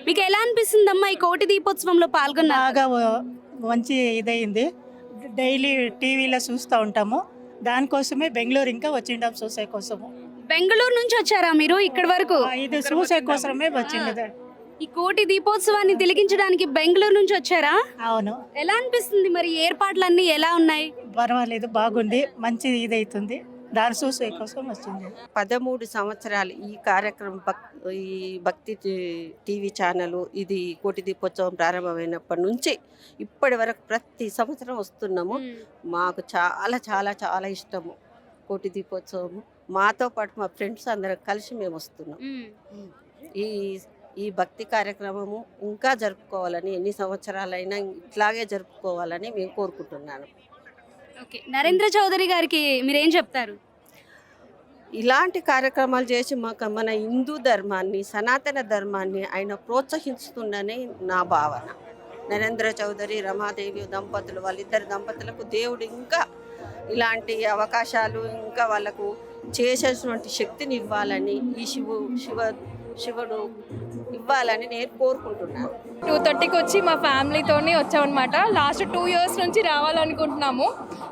మీకు ఎలా అనిపిస్తుందమ్మా ఈ కోటి దీపోత్సవంలో పాల్గొన్నారు? బాగా మంచి ఇదయింది. డైలీ టీవీలో చూస్తూ ఉంటాము. దానికోసమే బెంగళూరు ఇంకా వచ్చిండాం చూసే కోసము. బెంగళూరు నుంచి వచ్చారా మీరు ఇక్కడి వరకు? ఇది చూసే కోసమే వచ్చింది. ఈ కోటి దీపోత్సవాన్ని తిలకించడానికి బెంగళూరు నుంచి వచ్చారా? అవును, ఎలా అనిపిస్తుంది మరి ఏర్పాట్లన్నీ ఎలా ఉన్నాయి? పర్వాలేదు, బాగుంది, మంచి ఇదవుతుంది. దాని చూసే కోసం వచ్చింది. 13 సంవత్సరాలు ఈ కార్యక్రమం ఈ భక్తి టీవీ ఛానల్ ఇది కోటి దీపోత్సవం ప్రారంభమైనప్పటి నుంచి ఇప్పటి వరకు ప్రతి సంవత్సరం వస్తున్నాము. మాకు చాలా చాలా చాలా ఇష్టము కోటి దీపోత్సవం. మాతో పాటు మా ఫ్రెండ్స్ అందరం కలిసి మేము వస్తున్నాం. ఈ ఈ భక్తి కార్యక్రమము ఇంకా జరుపుకోవాలని, ఎన్ని సంవత్సరాలైనా ఇట్లాగే జరుపుకోవాలని మేము కోరుకుంటున్నాను. ఓకే, నరేంద్ర చౌదరి గారికి మీరేం చెప్తారు? ఇలాంటి కార్యక్రమాలు చేసి మన హిందూ ధర్మాన్ని, సనాతన ధర్మాన్ని ఆయన ప్రోత్సహిస్తుందని నా భావన. నరేంద్ర చౌదరి, రమాదేవి దంపతులు, వాళ్ళిద్దరు దంపతులకు దేవుడు ఇంకా ఇలాంటి అవకాశాలు ఇంకా వాళ్ళకు చేసేటువంటి శక్తిని ఇవ్వాలని, ఈ శివుడు ఇవ్వాలని నేను కోరుకుంటున్నాను. 2:30కి వచ్చి మా ఫ్యామిలీతోని వచ్చామన్నమాట. లాస్ట్ 2 years నుంచి రావాలనుకుంటున్నాము.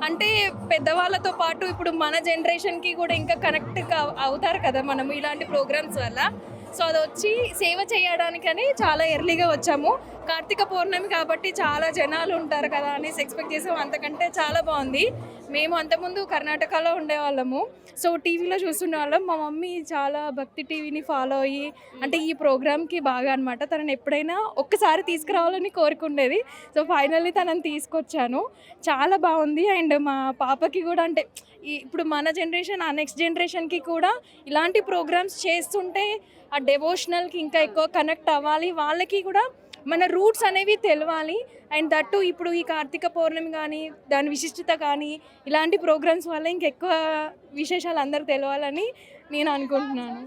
అంటే పెద్దవాళ్ళతో పాటు ఇప్పుడు మన జనరేషన్కి కూడా ఇంకా కనెక్ట్ అవుతారు కదా మనం ఇలాంటి ప్రోగ్రామ్స్ వల్ల. సో అది వచ్చి సేవ చేయడానికని చాలా ఎర్లీగా వచ్చాము. కార్తీక పౌర్ణమి కాబట్టి చాలా జనాలు ఉంటారు కదా అనేసి ఎక్స్పెక్ట్ చేసాము. అంతకంటే చాలా బాగుంది. మేము అంతకుముందు కర్ణాటకలో ఉండేవాళ్ళము. సో టీవీలో చూస్తుండే వాళ్ళం. మా మమ్మీ చాలా భక్తి టీవీని ఫాలో అయ్యి అంటే ఈ ప్రోగ్రామ్కి బాగా అనమాట. తనని ఎప్పుడైనా ఒక్కసారి తీసుకురావాలని కోరుకుండేది. సో ఫైనల్లీ తనని తీసుకొచ్చాను. చాలా బాగుంది. అండ్ మా పాపకి కూడా అంటే ఇప్పుడు మన జనరేషన్, ఆ నెక్స్ట్ జనరేషన్కి కూడా ఇలాంటి ప్రోగ్రామ్స్ చేస్తుంటే ఆ డెవోషనల్కి ఇంకా ఎక్కువ కనెక్ట్ అవ్వాలి. వాళ్ళకి కూడా మన రూట్స్ అనేవి తెలవాలి. అండ్ దట్టు ఇప్పుడు ఈ కార్తీక పౌర్ణమి కానీ దాని విశిష్టత కానీ ఇలాంటి ప్రోగ్రామ్స్ వల్ల ఇంకెక్కువ విశేషాలు అందరికి తెలవాలని నేను అనుకుంటున్నాను.